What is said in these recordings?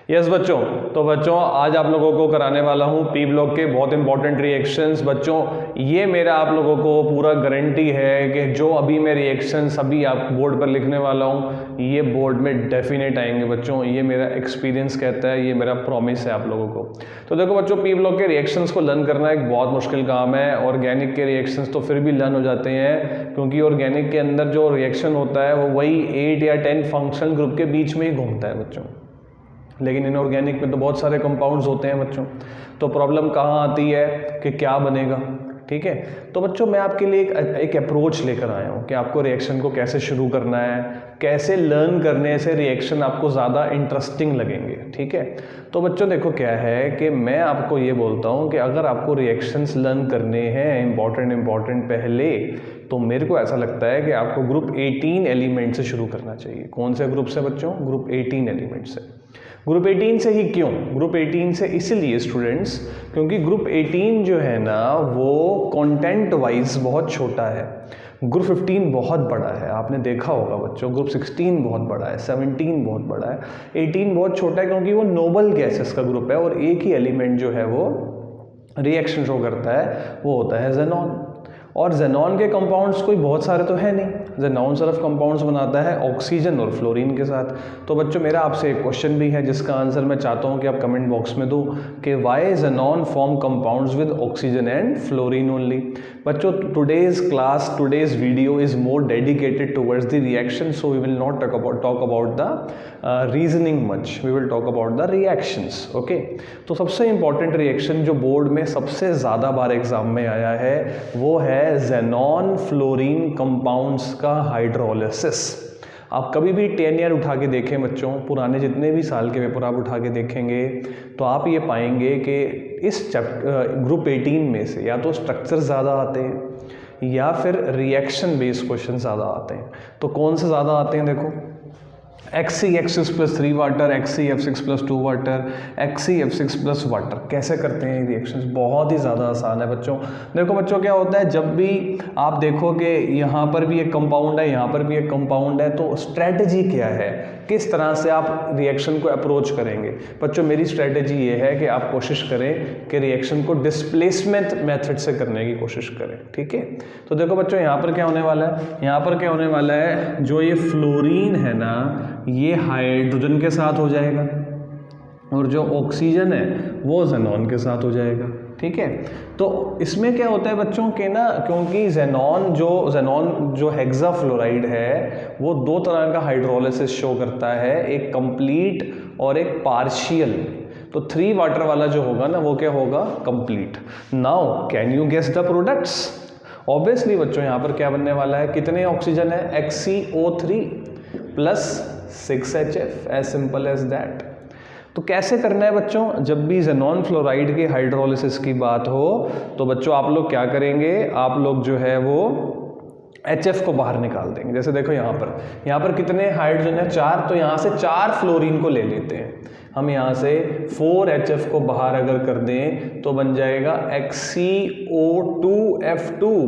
Yes बच्चों, तो बच्चों आज आप लोगों को कराने वाला हूँ पी ब्लॉक के बहुत इंपॉर्टेंट रिएक्शंस। बच्चों ये मेरा आप लोगों को पूरा गारंटी है कि जो अभी मैं रिएक्शंस अभी आप बोर्ड पर लिखने वाला हूँ ये बोर्ड में डेफिनेट आएंगे बच्चों। ये मेरा एक्सपीरियंस कहता है, ये मेरा प्रॉमिस है आप लोगों को। तो देखो बच्चों, पी ब्लॉक के रिएक्शंस को लर्न करना एक बहुत मुश्किल काम है। ऑर्गेनिक के रिएक्शंस तो फिर भी लर्न हो जाते हैं, क्योंकि ऑर्गेनिक के अंदर जो रिएक्शन होता है वो वही 8 या 10 फंक्शनल ग्रुप के बीच में ही घूमता है बच्चों। लेकिन इनऑर्गेनिक में तो बहुत सारे कंपाउंड्स होते हैं बच्चों। तो प्रॉब्लम कहाँ आती है कि क्या बनेगा, ठीक है। तो बच्चों मैं आपके लिए एक अप्रोच लेकर आया हूँ कि आपको रिएक्शन को कैसे शुरू करना है, कैसे लर्न करने से रिएक्शन आपको ज़्यादा इंटरेस्टिंग लगेंगे, ठीक है। तो बच्चों देखो क्या है कि मैं आपको ये बोलता हूँ कि अगर आपको रिएक्शंस लर्न करने हैं इम्पॉर्टेंट पहले, तो मेरे को ऐसा लगता है कि आपको ग्रुप 18 एलिमेंट से शुरू करना चाहिए। कौन से ग्रुप से बच्चों? ग्रुप 18 एलिमेंट से। ग्रुप 18 से ही क्यों? ग्रुप 18 से इसलिए स्टूडेंट्स क्योंकि ग्रुप 18 जो है ना वो कंटेंट वाइज बहुत छोटा है। ग्रुप 15 बहुत बड़ा है, आपने देखा होगा बच्चों। ग्रुप 16 बहुत बड़ा है, 17 बहुत बड़ा है, 18 बहुत छोटा है, क्योंकि वो नोबल गैसेस का ग्रुप है और एक ही एलिमेंट जो है वो रिएक्शन शो करता है, वो होता है ज़ेनॉन। और ज़ेनॉन के कंपाउंड्स कोई बहुत सारे तो है नहीं। ज़ेनॉन सिर्फ कंपाउंड्स बनाता है ऑक्सीजन और फ्लोरीन के साथ। तो बच्चों मेरा आपसे एक क्वेश्चन भी है जिसका आंसर मैं चाहता हूं कि आप कमेंट बॉक्स में दो कि why xenon form compounds with oxygen and fluorine only. बच्चों today's video is more dedicated towards the reaction, so we will not talk about the reasoning much, we will talk about the reactions, okay. तो सबसे important reaction जो board में सबसे ज़्यादा बार exam में आया है वो है ज़ेनॉन फ्लोरीन कंपाउंड्स का हाइड्रोलिसिस। आप कभी भी 10 ईयर उठा के देखें बच्चों, पुराने जितने भी साल के पेपर आप उठा के देखेंगे तो आप ये पाएंगे कि इस ग्रुप 18 में से या तो स्ट्रक्चर ज़्यादा आते हैं या फिर रिएक्शन बेस्ड क्वेश्चन ज़्यादा आते हैं। तो कौन से ज़्यादा आते हैं? देखो XeF6 + 3 water, XeF6 + 2 water, XeF6 + water. कैसे करते हैं ये रिएक्शंस? बहुत ही ज़्यादा आसान है बच्चों। देखो बच्चों क्या होता है, जब भी आप देखो कि यहाँ पर भी एक कंपाउंड है, यहाँ पर भी एक कंपाउंड है, तो स्ट्रेटजी क्या है, किस तरह से आप रिएक्शन को अप्रोच करेंगे? बच्चों मेरी स्ट्रेटजी ये है कि आप कोशिश करें कि रिएक्शन को डिस्प्लेसमेंट मेथड से करने की कोशिश करें, ठीक है। तो देखो बच्चों यहाँ पर क्या होने वाला है, यहाँ पर क्या होने वाला है, जो ये फ्लोरीन है ना ये हाइड्रोजन के साथ हो जाएगा और जो ऑक्सीजन है वो ज़ेनॉन के साथ हो जाएगा, ठीक है। तो इसमें क्या होता है बच्चों के ना, क्योंकि ज़ेनॉन जो हेक्साफ्लोराइड है वो दो तरह का हाइड्रोलिसिस शो करता है, एक कंप्लीट और एक पार्शियल। तो 3 वाटर वाला जो होगा ना वो क्या होगा? Complete. Now can you guess the products? Obviously बच्चों यहाँ पर क्या बनने वाला है, कितने ऑक्सीजन है? XeO3 + 6HF, as simple as that. तो कैसे करना है बच्चों? जब भी ज़ेनॉन फ्लोराइड के हाइड्रोलिसिस की बात हो तो बच्चों आप लोग क्या करेंगे, आप लोग जो है वो HF को बाहर निकाल देंगे। जैसे देखो यहाँ पर कितने हाइड्रोजन है? 4। तो यहाँ से 4 फ्लोरीन को ले लेते हैं हम। यहाँ से 4HF को बाहर अगर कर दें तो बन जाएगा XeO2F2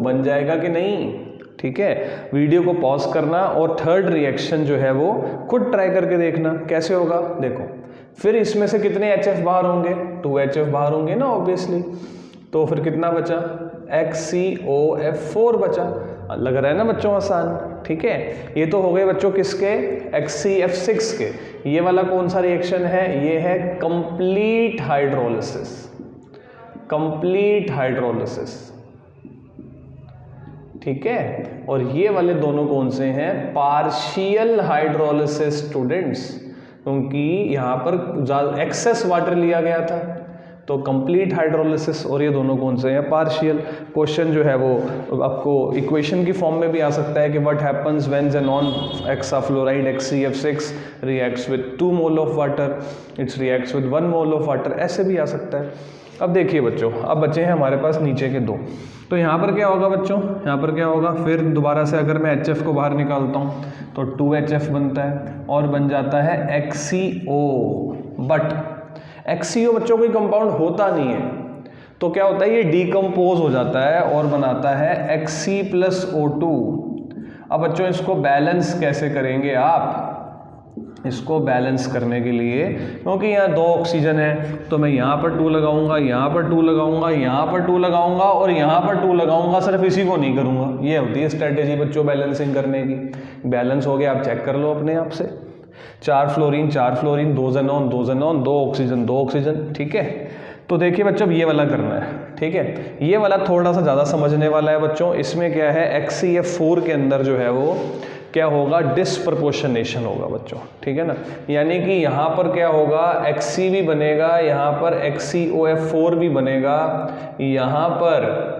बन जाएगा कि नहीं? ठीक है, वीडियो को पॉज करना और थर्ड रिएक्शन जो है वो खुद ट्राई करके देखना कैसे होगा। देखो फिर इसमें से कितने HF बाहर होंगे? 2HF बाहर होंगे ना ऑब्वियसली। तो फिर कितना बचा? XeOF4 बचा। लग रहा है ना बच्चों आसान, ठीक है। ये तो हो गए बच्चों किसके? XeF6 के। ये वाला कौन सा रिएक्शन है? ये है कंप्लीट हाइड्रोलिसिस, कंप्लीट हाइड्रोलिसिस, ठीक है। और ये वाले दोनों कौन से हैं? पार्शियल हाइड्रोलिसिस स्टूडेंट्स, क्योंकि यहाँ पर एक्सेस वाटर लिया गया था। तो कंप्लीट हाइड्रोलिसिस और ये दोनों कौन से हैं? पार्शियल। क्वेश्चन जो है वो आपको इक्वेशन की फॉर्म में भी आ सकता है कि what happens when xenon hexafluoride XeF6 reacts with 2 mole of water, it's reacts with 1 mole of water, ऐसे भी आ सकता है। अब देखिए बच्चों, अब बचे हैं हमारे पास नीचे के 2। तो यहाँ पर क्या होगा बच्चों? यहाँ पर क्या होगा? फिर दोबारा से अगर मैं HF को बाहर निकालता हूँ तो 2HF बनता है और बन जाता है XeO। बट XeO बच्चों कोई कंपाउंड होता नहीं है, तो क्या होता है, ये डिकम्पोज हो जाता है और बनाता है Xe + O2। अब बच्चों इसको बैलेंस कैसे करेंगे आप? इसको बैलेंस करने के लिए, क्योंकि यहाँ 2 ऑक्सीजन है तो मैं यहाँ पर 2 लगाऊंगा, यहाँ पर 2 लगाऊंगा, यहाँ पर 2 लगाऊंगा और यहाँ पर 2 लगाऊंगा, सिर्फ इसी को नहीं करूँगा। ये होती है स्ट्रेटेजी बच्चों बैलेंसिंग करने की। बैलेंस हो गया, आप चेक कर लो अपने आप से। 4 fluorine 4 fluorine, 2 xenon 2 xenon, 2 oxygen 2 oxygen, ठीक है। तो देखिए बच्चों, अब ये वाला करना है, ठीक है। ये वाला थोड़ा सा ज़्यादा समझने वाला है बच्चों। इसमें क्या है, HCF4 के अंदर जो है वो क्या होगा, डिस्प्रपोर्शनेशन होगा बच्चों, ठीक है ना। यानी कि यहाँ पर क्या होगा, Hc भी बनेगा, यहाँ पर HCOF4 भी बनेगा, यहाँ पर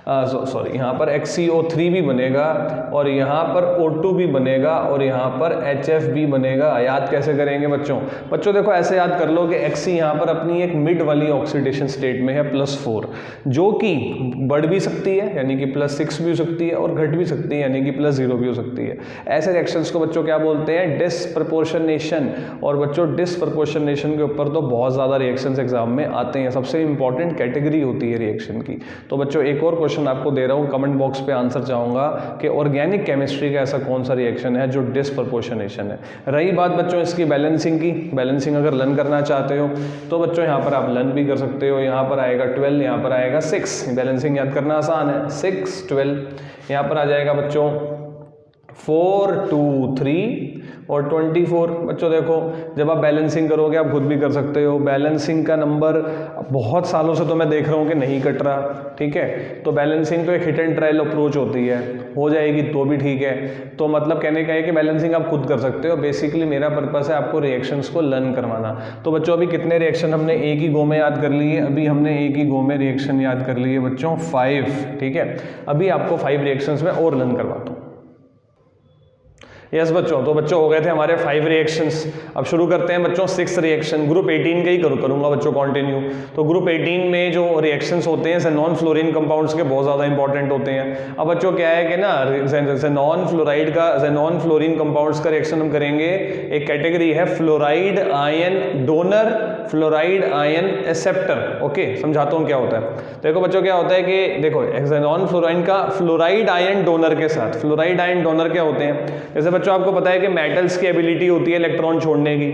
सॉरी यहाँ पर HCO3 भी बनेगा और यहाँ पर O2 भी बनेगा और यहाँ पर HF भी बनेगा। याद कैसे करेंगे बच्चों? बच्चों देखो ऐसे याद कर लो कि Hc यहाँ पर अपनी एक मिड वाली ऑक्सीडेशन स्टेट में है +4, जो कि बढ़ भी सकती है यानी कि +6 भी हो सकती है और घट भी सकती है यानी कि +0 भी हो सकती है। ऐसे रिएक्शंस को बच्चों क्या बोलते हैं, डिस्प्रपोर्शनेशन। और बच्चों डिस्प्रपोर्शनेशन के ऊपर तो बहुत ज़्यादा रिएक्शंस एग्जाम में आते हैं, सबसे इंपॉर्टेंट कैटेगरी होती है रिएक्शन की। तो बच्चों एक और क्वेश्चन आपको दे रहा हूँ, कमेंट बॉक्स पे आंसर चाहूँगा कि ऑर्गेनिक केमिस्ट्री का ऐसा कौन सा रिएक्शन है जो डिस्प्रपोर्शनेशन है। रही बात बच्चों इसकी बैलेंसिंग की, बैलेंसिंग अगर लन करना चाहते हो तो बच्चों यहाँ पर आप लन भी कर सकते हो। यहाँ पर आएगा 12, यहाँ पर आएगा 6, बैलेंसिंग याद करना आसान है, 6 12। यहाँ पर आ जाएगा बच्चों 4 2 3 और 24। बच्चों देखो जब आप बैलेंसिंग करोगे आप खुद भी कर सकते हो, बैलेंसिंग का नंबर बहुत सालों से तो मैं देख रहा हूँ कि नहीं कट रहा, ठीक है। तो बैलेंसिंग तो एक हिट एंड ट्रायल अप्रोच होती है, हो जाएगी तो भी ठीक है। तो मतलब कहने का है कि बैलेंसिंग आप खुद कर सकते हो। बेसिकली मेरा पर्पस है आपको रिएक्शंस को लर्न करवाना। तो बच्चों अभी कितने रिएक्शन हमने एक ही गो में याद कर लिए? अभी हमने एक ही गो में रिएक्शन याद कर लिए बच्चों 5, ठीक है। अभी आपको 5 रिएक्शंस में और लर्न करवाता हूँ। यस बच्चों, तो बच्चों हो गए थे हमारे 5 रिएक्शंस। अब शुरू करते हैं बच्चों 6 रिएक्शन। ग्रुप 18 का ही करूँगा बच्चों कंटिन्यू। तो ग्रुप 18 में जो रिएक्शंस होते हैं ज़ेनॉन फ्लोरीन कंपाउंड्स के बहुत ज़्यादा इंपॉर्टेंट होते हैं। अब बच्चों क्या है कि ना ज़ेनॉन फ्लोरीन कंपाउंड्स का रिएक्शन हम करेंगे। एक कैटेगरी है fluoride ion donor, fluoride ion acceptor. Okay, समझाता हूँ क्या होता है। देखो बच्चों क्या होता है कि देखो ज़ेनॉन फ्लोराइन का फ्लोराइड आयन डोनर के साथ, फ्लोराइड आयन डोनर क्या होते हैं? जैसे बच्चों आपको पता है कि मेटल्स की एबिलिटी होती है इलेक्ट्रॉन छोड़ने की,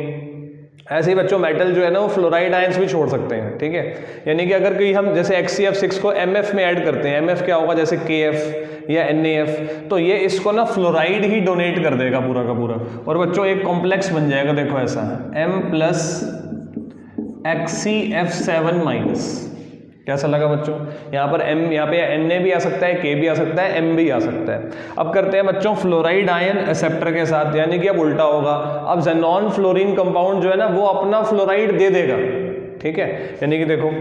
ऐसे ही बच्चों मेटल जो है ना वो फ्लोराइड आयंस भी छोड़ सकते हैं, ठीक है। यानी कि अगर कोई हम जैसे HCF6 को MF में ऐड करते हैं, MF क्या होगा जैसे KF या NaF, तो ये इसको ना फ्लोराइड ही डोनेट कर देगा पूरा का पूरा। और बच्चों एक कॉम्प्लेक्स बन जाएगा, देखो ऐसा M + HCF7-। कैसा लगा बच्चों? यहाँ पर M, यहाँ पे Na भी आ सकता है, K भी आ सकता है, M भी आ सकता है। अब करते हैं बच्चों फ्लोराइड आयन एक्सेप्टर के साथ, यानी कि अब उल्टा होगा। अब ज़ेनॉन फ्लोरीन कंपाउंड जो है ना वो अपना फ्लोराइड दे देगा, ठीक है। यानी कि देखो,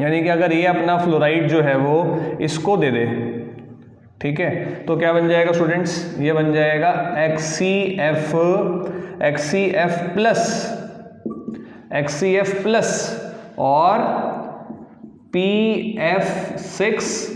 यानी कि अगर ये अपना फ्लोराइड जो है वो इसको दे दे, ठीक है, तो क्या बन जाएगा स्टूडेंट्स? ये बन जाएगा HCF+ और PF6-।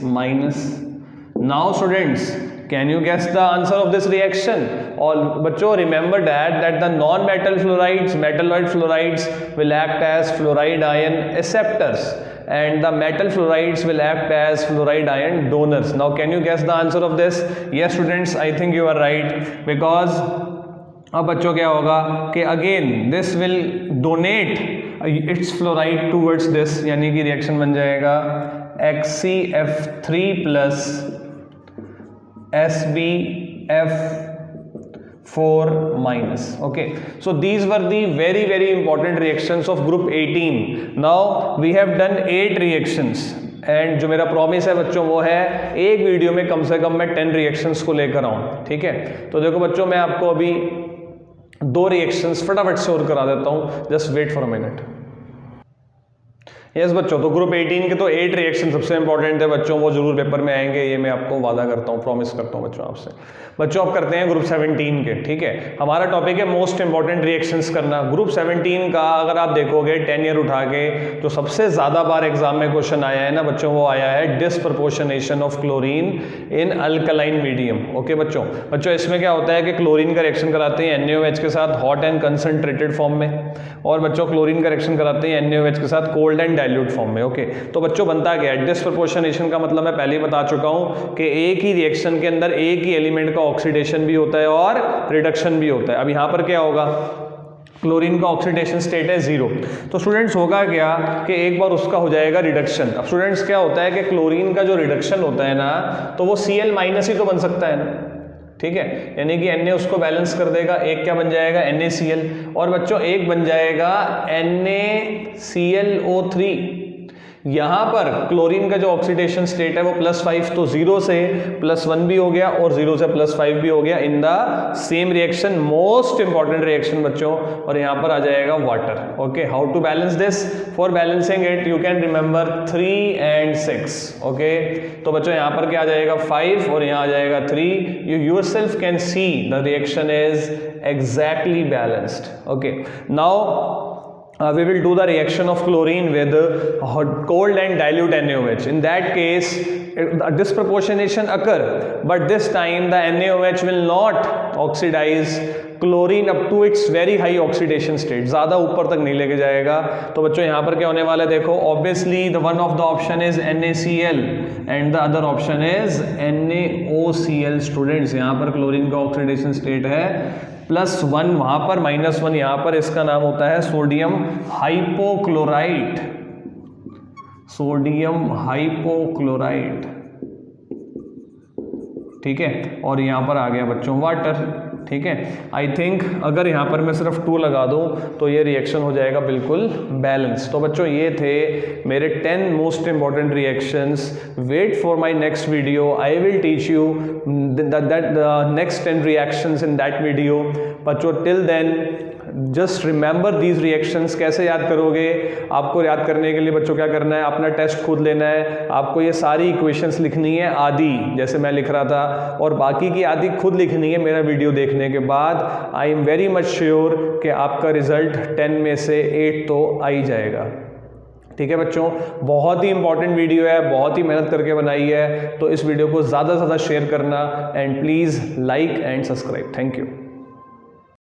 Now students, can you guess the answer of this reaction? All बच्चों remember that the non-metal fluorides, metalloid fluorides will act as fluoride ion acceptors and the metal fluorides will act as fluoride ion donors. Now can you guess the answer of this? Yes students, I think you are right, because अब बच्चों क्या होगा कि again this will donate it's fluoride towards this, यानी कि reaction बन जाएगा HCF3+ SbF4-। okay, so these were the very important reactions of group 18. now we have done 8 reactions and जो मेरा प्रॉमिस है बच्चों वो है एक वीडियो में कम से कम मैं 10 रिएक्शंस को लेकर आऊँ, ठीक है। तो देखो बच्चों मैं आपको अभी 2 रिएक्शंस फटाफट से और करा देता हूँ, just wait for a minute. Yes बच्चों, तो ग्रुप 18 के तो 8 रिएक्शन सबसे इंपॉर्टेंट है बच्चों, वो जरूर पेपर में आएंगे, ये मैं आपको वादा करता हूँ, प्रॉमिस करता हूँ बच्चों आपसे। बच्चों अब करते हैं ग्रुप 17 के, ठीक है। हमारा टॉपिक है मोस्ट इंपॉर्टेंट रिएक्शंस करना। ग्रुप 17 का अगर आप देखोगे 10 ईयर उठा के जो सबसे ज्यादा बार एग्जाम में क्वेश्चन आया है ना बच्चों, वो आया है disproportionation of chlorine in alkaline medium. Okay बच्चों, इसमें क्या होता है कि क्लोरीन का रिएक्शन कराते हैं NaOH के साथ हॉट एंड कंसंट्रेटेड फॉर्म में, और बच्चों क्लोरीन का रिएक्शन कराते हैं NaOH के साथ कोल्ड एंड डाइल्यूट फॉर्म में। ओके, तो बच्चों बनता क्या है, डिस्प्रपोर्शनेशन का मतलब मैं पहले ही बता चुका हूं कि एक ही रिएक्शन के अंदर एक ही एलिमेंट का ऑक्सीडेशन भी होता है और रिडक्शन भी होता है। अब यहां पर क्या होगा, क्लोरीन का ऑक्सीडेशन स्टेट है 0, तो स्टूडेंट्स होगा क्या कि एक बार उसका हो जाएगा रिडक्शन। अब स्टूडेंट्स क्या होता है कि क्लोरीन का जो रिडक्शन होता है ना, तो वो Cl माइनस ही तो बन सकता है ना, ठीक है, यानी कि Na उसको बैलेंस कर देगा, एक क्या बन जाएगा NaCl, और बच्चों एक बन जाएगा NaClO3। यहां पर क्लोरीन का जो ऑक्सीडेशन स्टेट है वो +5, तो 0 से +1 भी हो गया और 0 से +5 भी हो गया in the same reaction, most important reaction बच्चों, और यहां पर आ जाएगा water. Okay, how to balance this, for balancing it you can remember 3 and 6। Okay, तो बच्चों यहां पर क्या आ जाएगा 5 और यहां आ जाएगा 3, you yourself can see the reaction is exactly balanced. Okay, now we will do the reaction of chlorine with cold and dilute NaOH. In that case, a disproportionation occur, but this time the NaOH will not oxidize chlorine up to its very high oxidation state, ज़्यादा ऊपर तक नहीं लेके जाएगा। तो बच्चों यहाँ पर क्या होने वाला है, देखो obviously the one of the option is NaCl and the other option is NaOCl। Students यहाँ पर क्लोरीन का ऑक्सीडेशन स्टेट है +1, वहां पर -1, यहां पर इसका नाम होता है सोडियम हाइपोक्लोराइट, सोडियम हाइपोक्लोराइट, ठीक है, और यहां पर आ गया बच्चों वाटर। ठीक है, आई थिंक अगर यहाँ पर मैं सिर्फ 2 लगा दूँ तो ये रिएक्शन हो जाएगा बिल्कुल बैलेंस। तो बच्चों ये थे मेरे 10 most important reactions. Wait for my next video, I will teach you the next 10 reactions in that video. बच्चों till then just remember these reactions. कैसे याद करोगे, आपको याद करने के लिए बच्चों क्या करना है, अपना टेस्ट खुद लेना है, आपको ये सारी इक्वेशंस लिखनी है आधी, जैसे मैं लिख रहा था, और बाकी की आधी खुद लिखनी है मेरा वीडियो देखने के बाद। I am very much sure कि आपका रिजल्ट 10 में से 8 तो आ ही जाएगा। ठीक है बच्चों, बहुत ही इंपॉर्टेंट वीडियो है, बहुत ही मेहनत करके बनाई है, तो इस वीडियो को ज़्यादा से ज़्यादा शेयर करना and please like and subscribe. Thank you.